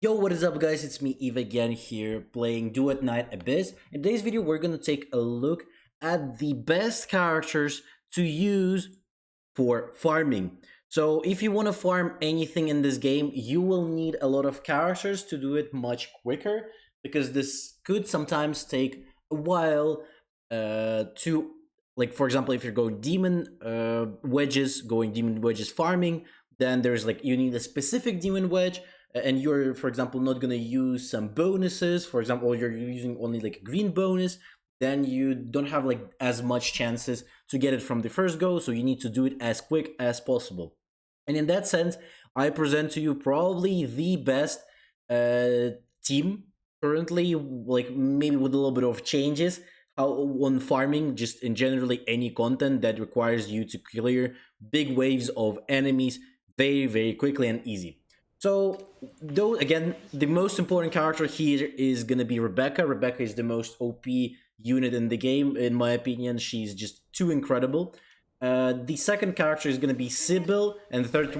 Yo, what is up guys, it's me Eve again here playing Do at Night Abyss. In today's video we're gonna take a look at the best characters to use for farming. So if you want to farm anything in this game, you will need a lot of characters to do it much quicker, because this could sometimes take a while to, like, for example, if you're going demon wedges farming, then there's like you need a specific demon wedge, and you're, for example, not going to use some bonuses. For example, you're using only like a green bonus, then you don't have like as much chances to get it from the first go, so you need to do it as quick as possible. And in that sense, I present to you probably the best team currently, like maybe with a little bit of changes how on farming, just in generally any content that requires you to clear big waves of enemies very quickly and easy. So, though, again, the most important character here is gonna be Rebecca. Rebecca is the most OP unit in the game, in my opinion. She's just too incredible. The second character is gonna be Sybil, and the third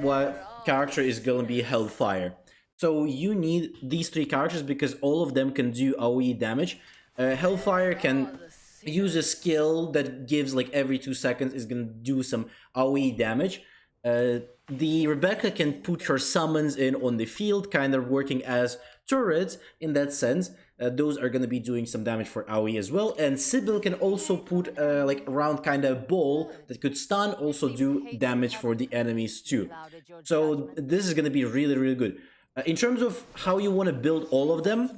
character is gonna be Hellfire. So you need these three characters because all of them can do AoE damage. Hellfire can use a skill that gives like every 2 seconds is gonna do some AoE damage. The Rebecca can put her summons in on the field, kind of working as turrets in that sense. Those are going to be doing some damage for AoE as well. And Sybil can also put like a round kind of ball that could stun, also do damage for the enemies too. So this is going to be really good. In terms of how you want to build all of them,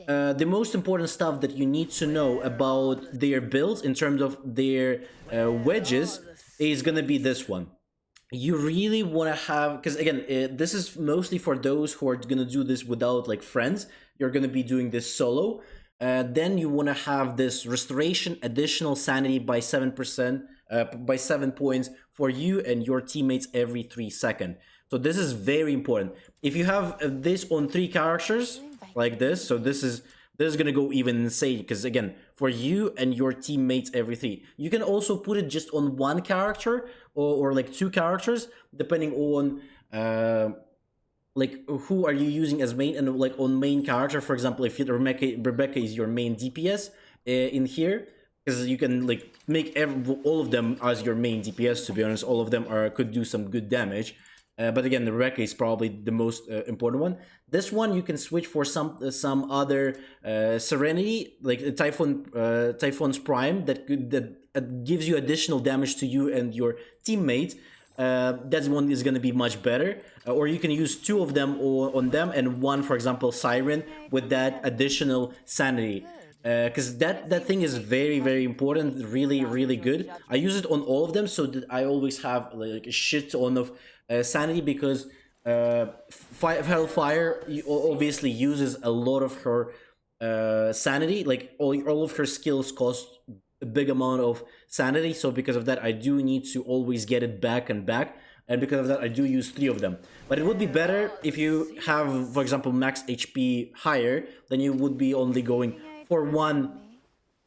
the most important stuff that you need to know about their builds in terms of their wedges is going to be this one. You really want to have, because again, this is mostly for those who are going to do this without like friends. You're going to be doing this solo. Then you want to have this restoration, additional sanity by 7%, by 7 points for you and your teammates every 3 seconds. So this is very important. If you have this on 3 characters like this, so this is gonna go even insane, because again, for you and your teammates every 3. You can also put it just on 1 character or like 2 characters, depending on like who are you using as main. And like on main character, for example, if Rebecca is your main DPS in here, because you can like make all of them as your main DPS. To be honest, all of them could do some good damage. But again, the Rebecca is probably the most important one. This one you can switch for some other Serenity, like Typhon's Prime, that gives you additional damage to you and your teammate. That one is going to be much better. Or you can use 2 of them on them, and one, for example, Siren, with that additional sanity. Because that thing is very important, really good. I use it on all of them, so that I always have like a shit ton of sanity, because Hellfire obviously uses a lot of her sanity. Like all of her skills cost a big amount of sanity, so because of that I do need to always get it back and back, and because of that I do use 3 of them. But it would be better if you have, for example, max HP higher, then you would be only going for 1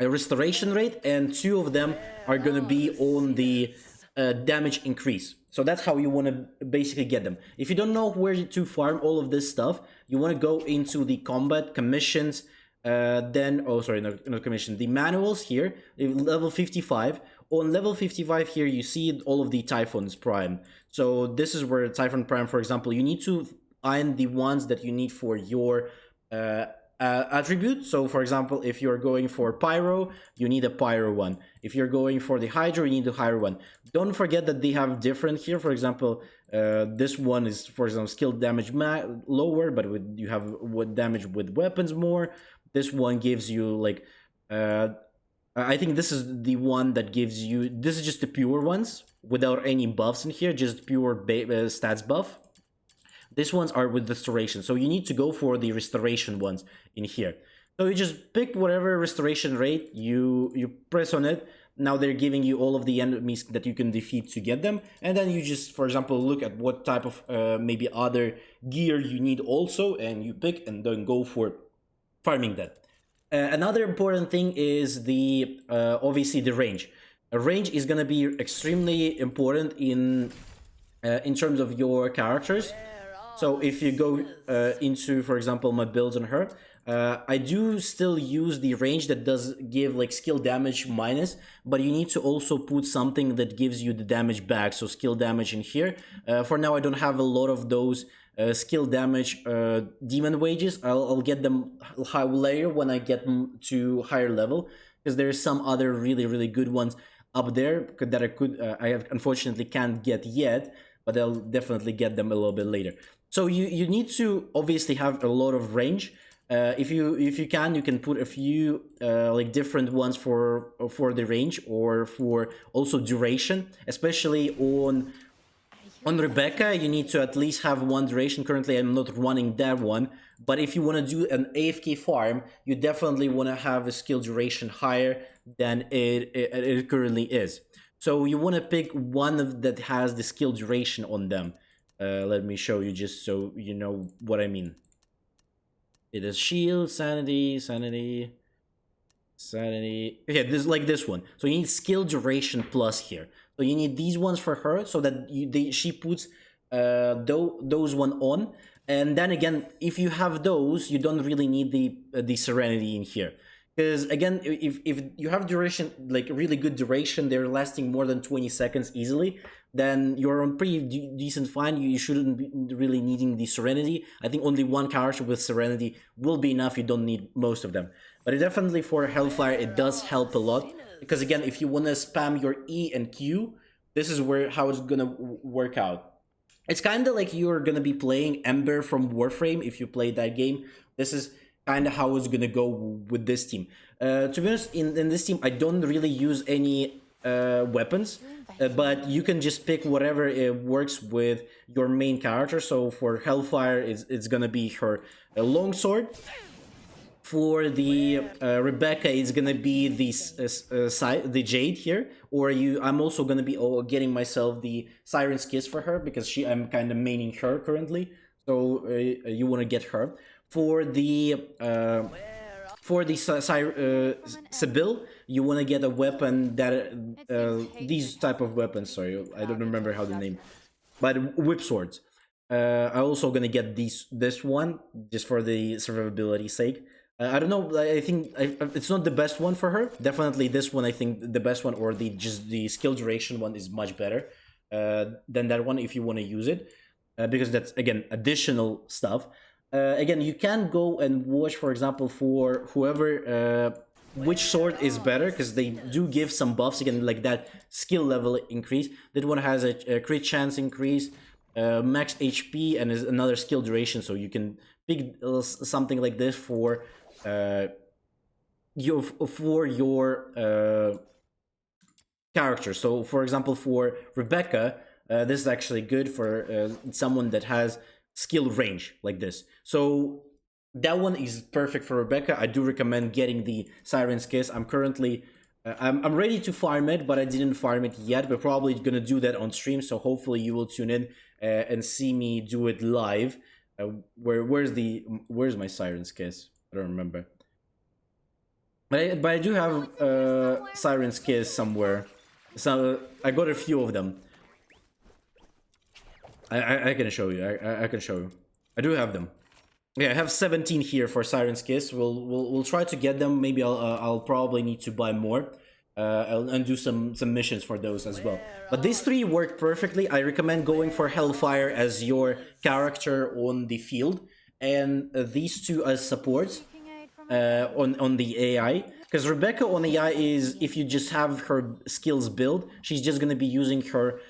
restoration rate, and 2 of them are going to be on the damage increase. So that's how you want to basically get them. If you don't know where to farm all of this stuff, you want to go into the combat commissions, then, oh sorry, not commission, the manuals here, level 55. On level 55 here, you see all of the Typhon's Prime. So this is where Typhon Prime, for example, you need to find the ones that you need for your attribute. So for example, if you're going for Pyro, you need a Pyro one. If you're going for the Hydro, you need a Hydro one. Don't forget that they have different here. For example, this one is, for example, skill damage lower, but you have what damage with weapons more. This one gives you like I think this is the one that gives you, this is just the pure ones without any buffs in here, just pure stats buff. These ones are with restoration, so you need to go for the restoration ones in here. So you just pick whatever restoration rate, you press on it. Now they're giving you all of the enemies that you can defeat to get them, and then you just, for example, look at what type of maybe other gear you need also, and you pick and then go for farming that. Another important thing is the obviously the range. A range is gonna be extremely important in terms of your characters. So if you go into, for example, my builds on her, I do still use the range that does give like skill damage minus, but you need to also put something that gives you the damage back. So skill damage in here. For now, I don't have a lot of those skill damage demon wages. I'll get them later when I get to higher level, because there's some other really good ones up there that I have unfortunately can't get yet, but I'll definitely get them a little bit later. So you need to obviously have a lot of range. If you can put a few like different ones for the range, or for also duration, especially on Rebecca. You need to at least have one duration. Currently I'm not running that one, but if you want to do an AFK farm, you definitely want to have a skill duration higher than it currently is. So you want to pick one that has the skill duration on them. Let me show you just so you know what I mean. It is shield, sanity. Okay, this is like this one. So you need skill duration plus here. So you need these ones for her, so that she puts those one on. And then again, if you have those, you don't really need the serenity in here. Because again, if you have duration, like really good duration, they're lasting more than 20 seconds easily, then you're on pretty decent fine. You shouldn't be really needing the serenity. I think only one character with serenity will be enough. You don't need most of them. But it definitely for Hellfire, it does help a lot. Because again, if you want to spam your E and Q, this is how it's gonna work out. It's kind of like you're gonna be playing Ember from Warframe if you play that game. This is kind of how it's gonna go with this team. To be honest, in this team, I don't really use any weapons, but you can just pick whatever works with your main character. So for Hellfire, it's gonna be her longsword. For the Rebecca, it's gonna be the Jade here, or I'm also gonna be getting myself the Siren's Kiss for her, because I'm kind of maining her currently. So you want to get her. For the Sibyl, you want to get a weapon that these type of weapons. Sorry, I don't remember how the name, but whip swords. I'm also gonna get this one just for the survivability sake. I don't know. I think it's not the best one for her. Definitely this one. I think the best one, or just the skill duration one, is much better than that one if you want to use it, because that's again additional stuff. Again, you can go and watch, for example, for whoever which sword is better, because they do give some buffs again, like that skill level increase. That one has a crit chance increase, max HP, and is another skill duration. So you can pick something like this for your character. So for example, for Rebecca, this is actually good for someone that has skill range like this. So that one is perfect for Rebecca. I do recommend getting the Siren's Kiss. I'm currently I'm ready to farm it, but I didn't farm it yet. We're probably gonna do that on stream, so hopefully you will tune in and see me do it live. Where's my Siren's Kiss? I don't remember. But I do have Siren's Kiss somewhere. So I got a few of them. I can show you. I can show you. I do have them. Yeah, I have 17 here for Siren's Kiss. We'll try to get them. Maybe I'll probably need to buy more. And do some missions for those as well. But these three work perfectly. I recommend going for Hellfire as your character on the field, and these two as supports on the AI. Because Rebecca on AI is, if you just have her skills build, she's just gonna be using her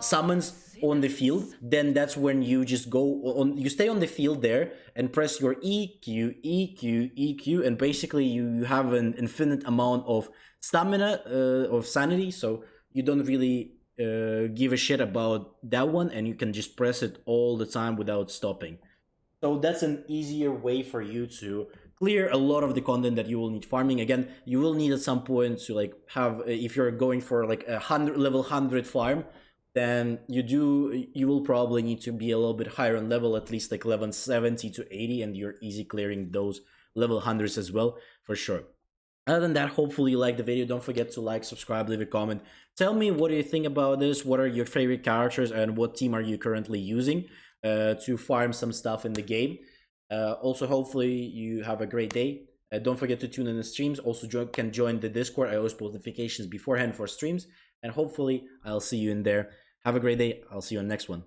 summons on the field. Then that's when you just go on, you stay on the field there and press your EQ, EQ, EQ, and basically you have an infinite amount of stamina, of sanity, so you don't really give a shit about that one, and you can just press it all the time without stopping. So that's an easier way for you to clear a lot of the content that you will need farming. Again, you will need at some point to like have, if you're going for like a level 100 farm, then you will probably need to be a little bit higher on level, at least like level 70 to 80, and you're easy clearing those level 100s as well, for sure. Other than that, hopefully you liked the video. Don't forget to like, subscribe, leave a comment. Tell me what do you think about this, what are your favorite characters, and what team are you currently using. to farm some stuff in the game. Also, hopefully you have a great day. Don't forget to tune in the streams. Also, can join the Discord. I always post notifications beforehand for streams, and hopefully I'll see you in there. Have a great day. I'll see you on the next one.